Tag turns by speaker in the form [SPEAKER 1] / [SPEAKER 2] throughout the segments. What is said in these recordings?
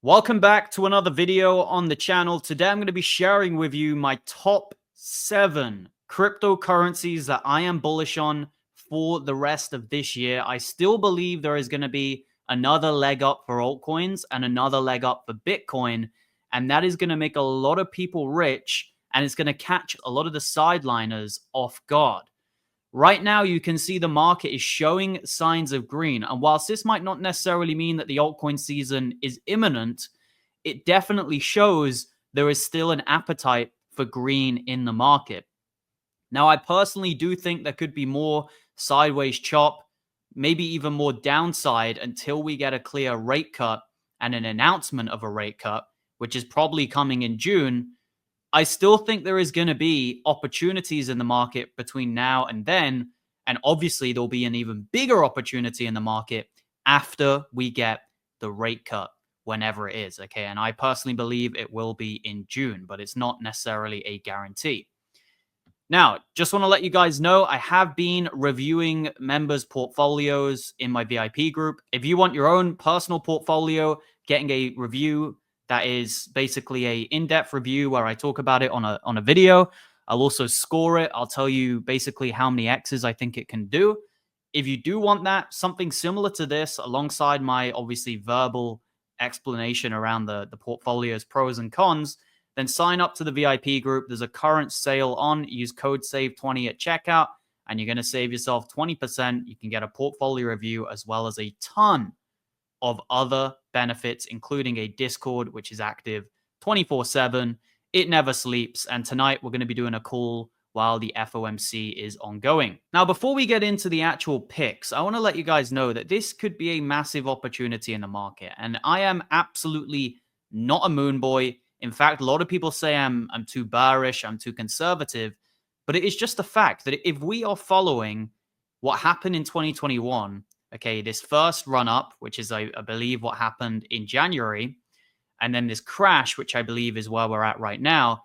[SPEAKER 1] Welcome back to another video on the channel. Today I'm going to be sharing with you my top 7 cryptocurrencies that I am bullish on for the rest of this year. I still believe there is going to be another leg up for altcoins and another leg up for Bitcoin, and that is going to make a lot of people rich, and it's going to catch a lot of the sideliners off guard. Right now, you can see the market is showing signs of green. And whilst this might not necessarily mean that the altcoin season is imminent, it definitely shows there is still an appetite for green in the market. Now, I personally do think there could be more sideways chop, maybe even more downside until we get a clear rate cut and an announcement of a rate cut, which is probably coming in June. I still think there is going to be opportunities in the market between now and then. And obviously, there'll be an even bigger opportunity in the market after we get the rate cut, whenever it is. Okay. And I personally believe it will be in June, but it's not necessarily a guarantee. Now, just want to let you guys know, I have been reviewing members' portfolios in my VIP group. If you want your own personal portfolio, getting a review that is basically a in-depth review where I talk about it on a video. I'll also score it. I'll tell you basically how many X's I think it can do. If you do want that, something similar to this, alongside my obviously verbal explanation around the portfolio's pros and cons, then sign up to the VIP group. There's a current sale on. Use code SAVE20 at checkout, and you're going to save yourself 20%. You can get a portfolio review as well as a ton of other benefits, including a Discord, which is active 24/7. It never sleeps. And tonight we're going to be doing a call while the FOMC is ongoing. Now, before we get into the actual picks, I want to let you guys know that this could be a massive opportunity in the market. And I am absolutely not a moon boy. In fact, a lot of people say I'm too bearish, I'm too conservative. But it is just a fact that if we are following what happened in 2021, okay, this first run up, which is, I believe, what happened in January, and then this crash, which I believe is where we're at right now,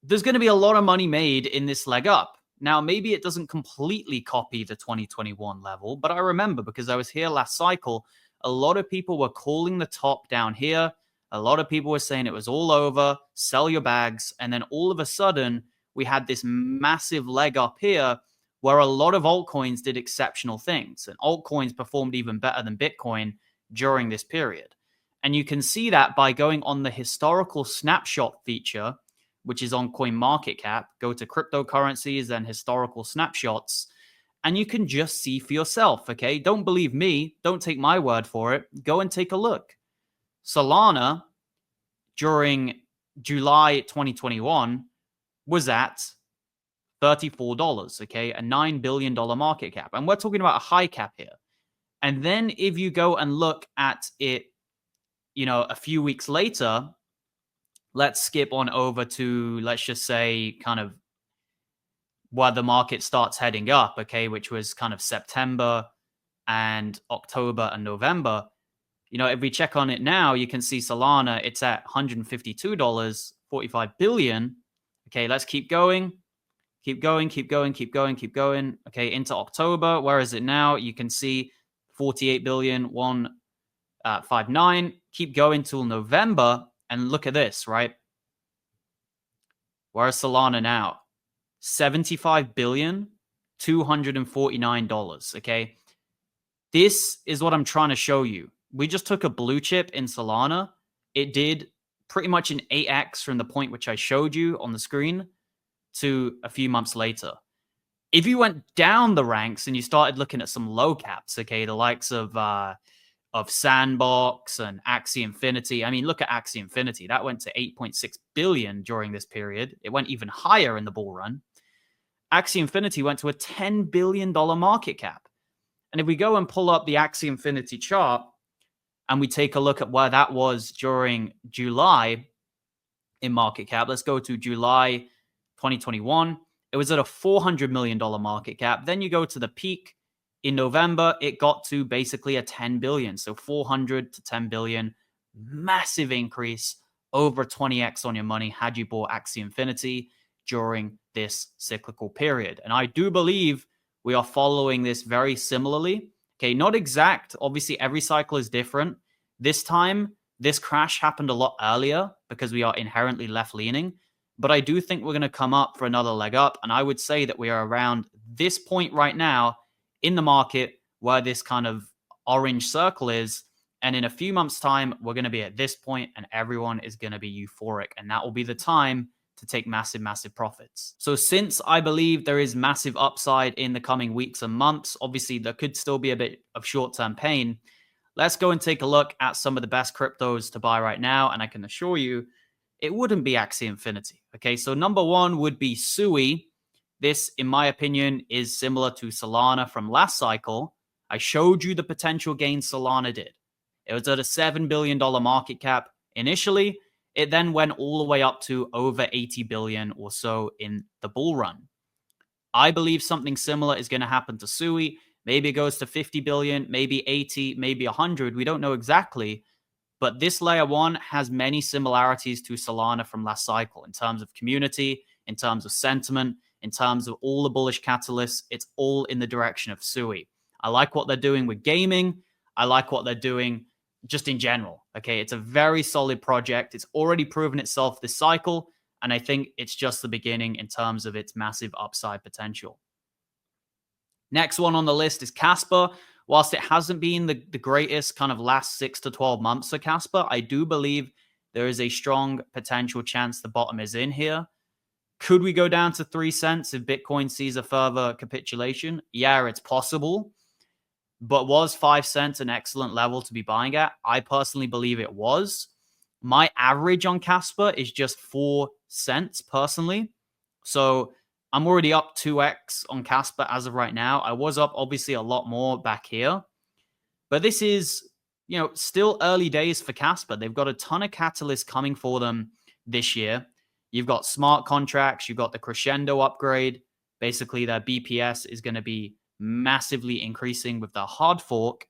[SPEAKER 1] there's going to be a lot of money made in this leg up. Now, maybe it doesn't completely copy the 2021 level, but I remember, because I was here last cycle, a lot of people were calling the top down here. A lot of people were saying it was all over, sell your bags. And then all of a sudden, we had this massive leg up here, where a lot of altcoins did exceptional things, and altcoins performed even better than Bitcoin during this period. And you can see that by going on the historical snapshot feature, which is on CoinMarketCap. Go to cryptocurrencies and historical snapshots, and you can just see for yourself, okay? Don't believe me. Don't take my word for it. Go and take a look. Solana during July 2021 was at $34, okay? A $9 billion market cap. And we're talking about a high cap here. And then if you go and look at it, a few weeks later, let's skip on over to, let's just say, kind of where the market starts heading up, okay? Which was kind of September and October and November. If we check on it now, you can see Solana, it's at $152, 45 billion. Okay, let's keep going. Keep going. Okay, into October. Where is it now? You can see 48 billion, 159. Keep going till November. And look at this, right? Where is Solana now? 75 billion, $249. Okay. This is what I'm trying to show you. We just took a blue chip in Solana. It did pretty much an 8x from the point which I showed you on the screen to a few months later. If you went down the ranks and you started looking at some low caps, okay, the likes of Sandbox and Axie Infinity. I mean, look at Axie Infinity. That went to 8.6 billion during this period. It went even higher in the bull run. Axie Infinity went to a $10 billion market cap. And if we go and pull up the Axie Infinity chart and we take a look at where that was during July in market cap, let's go to July 2021. It was at a $400 million market cap. Then you go to the peak in November, it got to basically a 10 billion. So 400 to 10 billion, massive increase, over 20x on your money had you bought Axie Infinity during this cyclical period. And I do believe we are following this very similarly. Okay, not exact. Obviously, every cycle is different. This time, This crash happened a lot earlier because we are inherently left-leaning, but I do think we're going to come up for another leg up, and I would say that we are around this point right now in the market where this kind of orange circle is, and in a few months' time, we're going to be at this point, and everyone is going to be euphoric, and that will be the time to take massive, massive profits. So since I believe there is massive upside in the coming weeks and months, obviously there could still be a bit of short-term pain. Let's go and take a look at some of the best cryptos to buy right now, and I can assure you it wouldn't be Axie Infinity. Okay, so number one would be Sui. This, in my opinion, is similar to Solana from last cycle. I showed you the potential gains Solana did. It was at a $7 billion market cap initially. It then went all the way up to over 80 billion or so in the bull run. I believe something similar is going to happen to Sui. Maybe it goes to 50 billion, maybe 80, maybe 100. We don't know exactly. But this layer one has many similarities to Solana from last cycle in terms of community, in terms of sentiment, in terms of all the bullish catalysts. It's all in the direction of Sui. I like what they're doing with gaming. I like what they're doing just in general. Okay, it's a very solid project. It's already proven itself this cycle, and I think it's just the beginning in terms of its massive upside potential. Next one on the list is Kaspa. Whilst it hasn't been the greatest kind of last 6 to 12 months for Kaspa, I do believe there is a strong potential chance the bottom is in here. Could we go down to 3 cents if Bitcoin sees a further capitulation? Yeah, it's possible. But was 5 cents an excellent level to be buying at? I personally believe it was. My average on Kaspa is just 4 cents personally. So I'm already up 2x on Kaspa as of right now. I was up obviously a lot more back here. But this is, still early days for Kaspa. They've got a ton of catalysts coming for them this year. You've got smart contracts. You've got the Crescendo upgrade. Basically, their BPS is going to be massively increasing with the hard fork.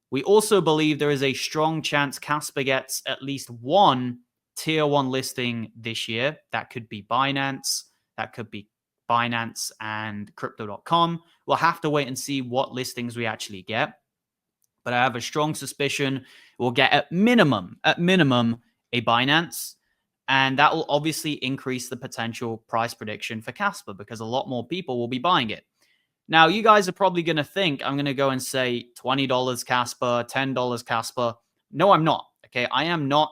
[SPEAKER 1] We also believe there is a strong chance Kaspa gets at least one tier 1 listing this year. That could be Binance. That could be Binance and Crypto.com. We'll have to wait and see what listings we actually get. But I have a strong suspicion we'll get at minimum, a Binance. And that will obviously increase the potential price prediction for Kaspa because a lot more people will be buying it. Now, you guys are probably going to think I'm going to go and say $20 Kaspa, $10 Kaspa. No, I'm not. Okay, I am not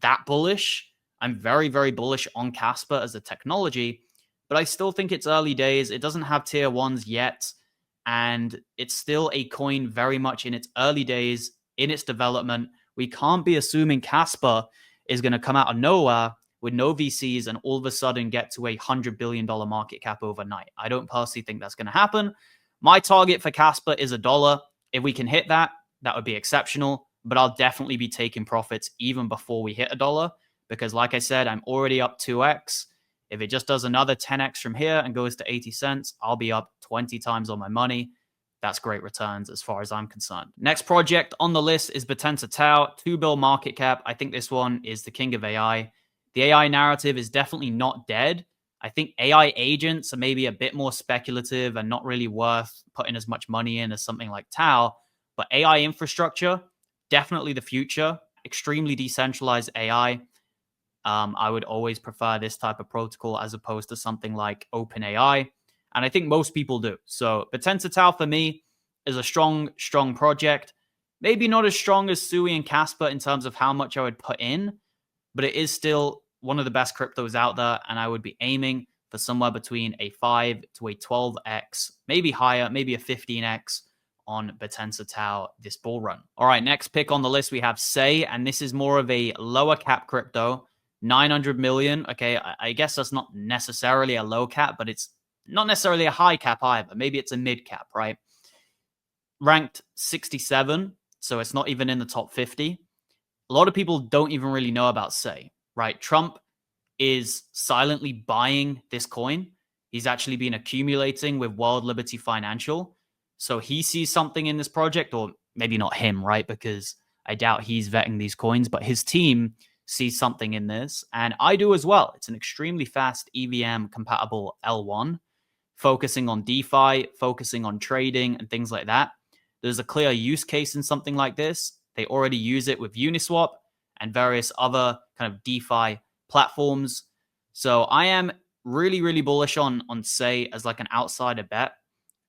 [SPEAKER 1] that bullish. I'm very, very bullish on Kaspa as a technology, but I still think it's early days. It doesn't have tier 1s yet, and it's still a coin very much in its early days, in its development. We can't be assuming Kaspa is going to come out of nowhere with no VCs and all of a sudden get to $100 billion market cap overnight. I don't personally think that's going to happen. My target for Kaspa is $1. If we can hit that, that would be exceptional, but I'll definitely be taking profits even before we hit $1 because like I said, I'm already up 2x. If it just does another 10x from here and goes to 80 cents, I'll be up 20 times on my money. That's great returns as far as I'm concerned. Next project on the list is Bittensor Tau, $2 billion market cap. I think this one is the king of AI. The AI narrative is definitely not dead. I think AI agents are maybe a bit more speculative and not really worth putting as much money in as something like Tau. But AI infrastructure, definitely the future. Extremely decentralized AI. I would always prefer this type of protocol as opposed to something like OpenAI. And I think most people do. So Bittensor Tau for me is a strong, strong project. Maybe not as strong as Sui and Kaspa in terms of how much I would put in, but it is still one of the best cryptos out there, and I would be aiming for somewhere between a 5 to a 12x, maybe higher, maybe a 15x on Bittensor Tau this bull run. All right, next pick on the list, we have Say, and this is more of a lower cap crypto, 900 million. Okay, I guess that's not necessarily a low cap, but it's not necessarily a high cap either. Maybe it's a mid cap, right? Ranked 67, so it's not even in the top 50. A lot of people don't even really know about Say, right? Trump is silently buying this coin. He's actually been accumulating with World Liberty Financial. So he sees something in this project, or maybe not him, right? Because I doubt he's vetting these coins, but his team sees something in this. And I do as well. It's an extremely fast EVM compatible L1, focusing on DeFi, focusing on trading and things like that. There's a clear use case in something like this. They already use it with Uniswap and various other kind of DeFi platforms. So I am really, really bullish on Sei as like an outsider bet.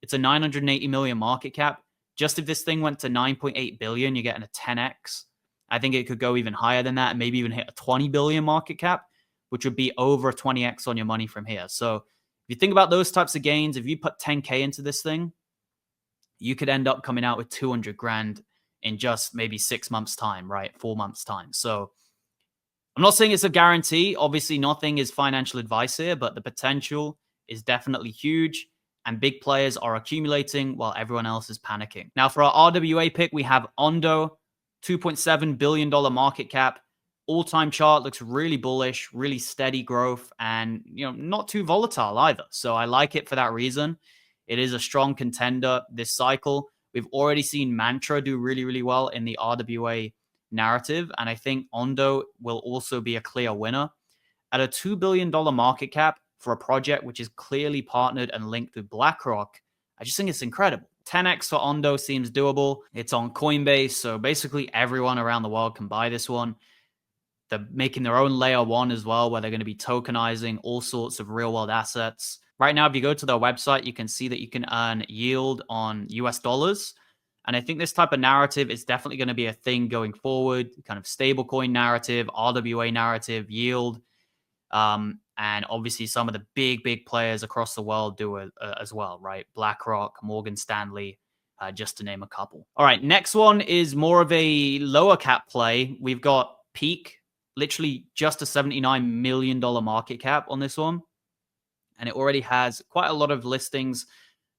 [SPEAKER 1] It's a 980 million market cap. Just if this thing went to 9.8 billion, you're getting a 10x. I think it could go even higher than that and maybe even hit a 20 billion market cap, which would be over a 20x on your money from here. So if you think about those types of gains, if you put 10K into this thing, you could end up coming out with 200 grand in just maybe 6 months time, right? 4 months time. So I'm not saying it's a guarantee. Obviously, nothing is financial advice here, but the potential is definitely huge. And big players are accumulating while everyone else is panicking. Now, for our RWA pick, we have Ondo, $2.7 billion market cap. All-time chart looks really bullish, really steady growth, and not too volatile either. So I like it for that reason. It is a strong contender this cycle. We've already seen Mantra do really, really well in the RWA narrative, and I think Ondo will also be a clear winner. At a $2 billion market cap for a project which is clearly partnered and linked with BlackRock, I just think it's incredible. 10x for Ondo seems doable. It's on Coinbase, so basically everyone around the world can buy this one. They're making their own layer 1 as well, where they're going to be tokenizing all sorts of real-world assets. Right now, if you go to their website, you can see that you can earn yield on US dollars. And I think this type of narrative is definitely going to be a thing going forward, kind of stablecoin narrative, RWA narrative, yield. And obviously some of the big players across the world do it as well, right? BlackRock, Morgan Stanley, just to name a couple. All right, next one is more of a lower cap play. We've got Peaq, literally just a $79 million market cap on this one. And it already has quite a lot of listings.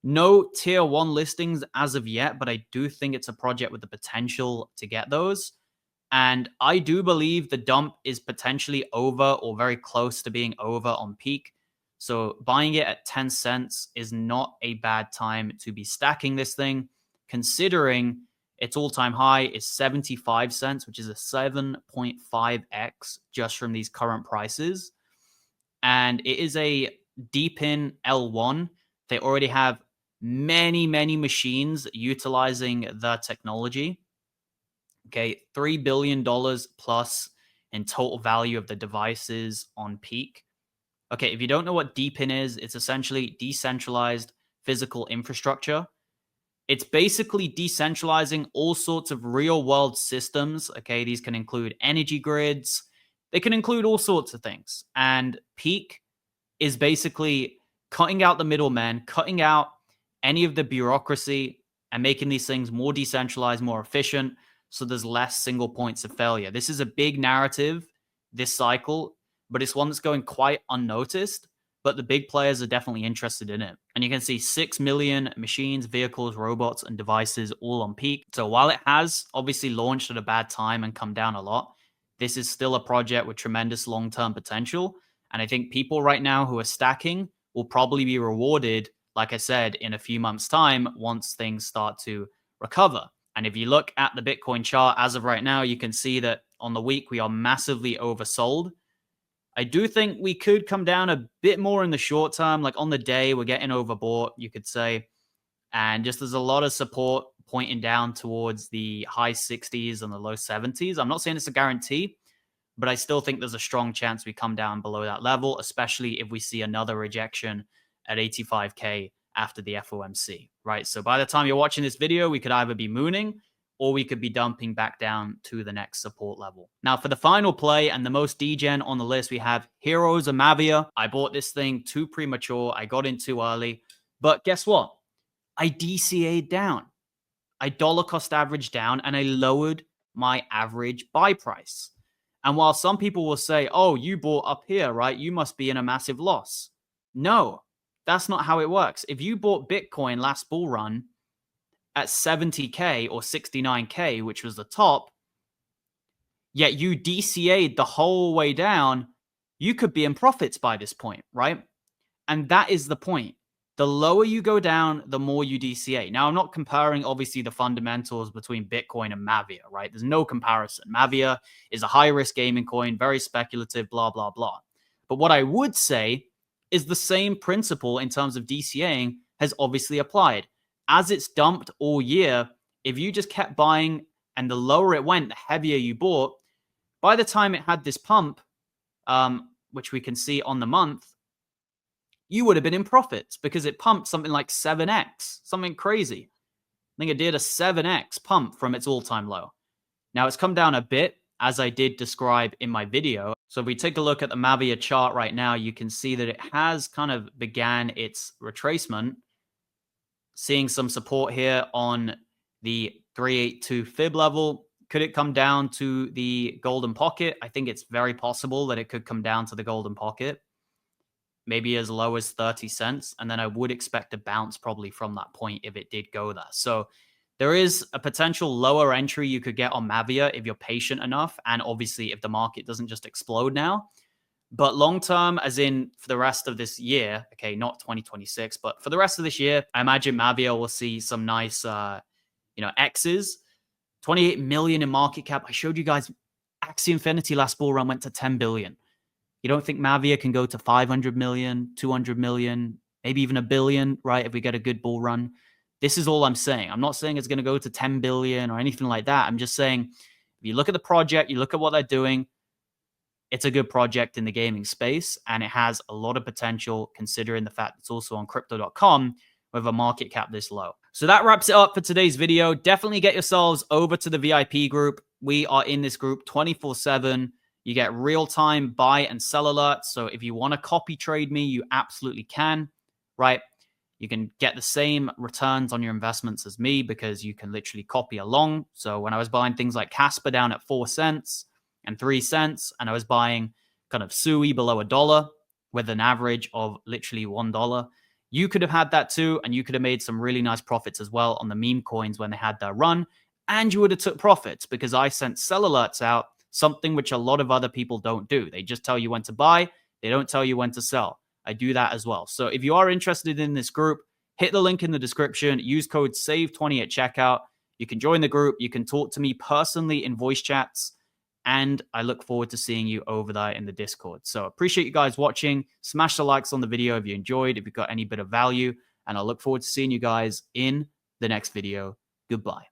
[SPEAKER 1] No tier 1 listings as of yet, but I do think it's a project with the potential to get those. And I do believe the dump is potentially over or very close to being over on Peaq. So buying it at 10 cents is not a bad time to be stacking this thing, considering its all-time high is 75 cents, which is a 7.5x just from these current prices. And it is a deep in L1. They already have many machines utilizing the technology. Okay, $3 billion plus in total value of the devices on Peaq. Okay, if you don't know what DePIN is, it's essentially decentralized physical infrastructure. It's basically decentralizing all sorts of real-world systems. Okay, these can include energy grids. They can include all sorts of things. And Peaq is basically cutting out the middlemen, cutting out any of the bureaucracy, and making these things more decentralized, more efficient, so there's less single points of failure. This is a big narrative this cycle, but it's one that's going quite unnoticed, but the big players are definitely interested in it. And you can see 6 million machines, vehicles, robots, and devices all on Peaq. So while it has obviously launched at a bad time and come down a lot, this is still a project with tremendous long-term potential. And I think people right now who are stacking will probably be rewarded, like I said, in a few months' time once things start to recover. And if you look at the Bitcoin chart as of right now, you can see that on the week we are massively oversold. I do think we could come down a bit more in the short term. Like on the day, we're getting overbought, you could say. And just there's a lot of support pointing down towards the high 60s and the low 70s. I'm not saying it's a guarantee, but I still think there's a strong chance we come down below that level, especially if we see another rejection at 85K after the FOMC, right? So by the time you're watching this video, we could either be mooning or we could be dumping back down to the next support level. Now, for the final play and the most degen on the list, we have Heroes of Mavia. I bought this thing too premature. I got in too early. But guess what? I DCA'd down. I dollar cost averaged down and I lowered my average buy price. And while some people will say, oh, you bought up here, right? You must be in a massive loss. No, that's not how it works. If you bought Bitcoin last bull run at 70K or 69K, which was the top, yet you DCA'd the whole way down, you could be in profits by this point, right? And that is the point. The lower you go down, the more you DCA. Now, I'm not comparing, obviously, the fundamentals between Bitcoin and Mavia, right? There's no comparison. Mavia is a high-risk gaming coin, very speculative, blah, blah, blah. But what I would say is the same principle in terms of DCAing has obviously applied. As it's dumped all year, if you just kept buying And the lower it went, the heavier you bought. By the time it had this pump, which we can see on the month, you would have been in profits because it pumped something like 7x, something crazy. I think it did a 7x pump from its all-time low. Now, it's come down a bit, as I did describe in my video. So if we take a look at the Mavia chart right now, you can see that it has kind of began its retracement, seeing some support here on the 382 fib level. Could it come down to the golden pocket? I think it's very possible that it could come down to the golden pocket, maybe as low as 30 cents. And then I would expect a bounce probably from that point if it did go there. So there is a potential lower entry you could get on Mavia if you're patient enough. And obviously if the market doesn't just explode now. But long term, as in for the rest of this year, okay, not 2026, but for the rest of this year, I imagine Mavia will see some nice, X's. 28 million in market cap. I showed you guys Axie Infinity last bull run went to 10 billion. You don't think Mavia can go to 500 million, 200 million, maybe even a billion, right? If we get a good bull run. This is all I'm saying. I'm not saying it's going to go to 10 billion or anything like that. I'm just saying, if you look at the project, you look at what they're doing, it's a good project in the gaming space, and it has a lot of potential considering the fact it's also on crypto.com with a market cap this low. So that wraps it up for today's video. Definitely get yourselves over to the VIP group. We are in this group 24/7. You get real-time buy and sell alerts. So if you want to copy trade me, you absolutely can, right? You can get the same returns on your investments as me because you can literally copy along. So when I was buying things like Kaspa down at 4 cents and 3 cents, and I was buying kind of Sui below $1 with an average of literally $1, you could have had that too, and you could have made some really nice profits as well on the meme coins when they had their run, and you would have took profits because I sent sell alerts out, something which a lot of other people don't do. They just tell you when to buy. They don't tell you when to sell. I do that as well. So if you are interested in this group, hit the link in the description. Use code SAVE20 at checkout. You can join the group. You can talk to me personally in voice chats. And I look forward to seeing you over there in the Discord. So appreciate you guys watching. Smash the likes on the video if you enjoyed, if you got any bit of value. And I look forward to seeing you guys in the next video. Goodbye.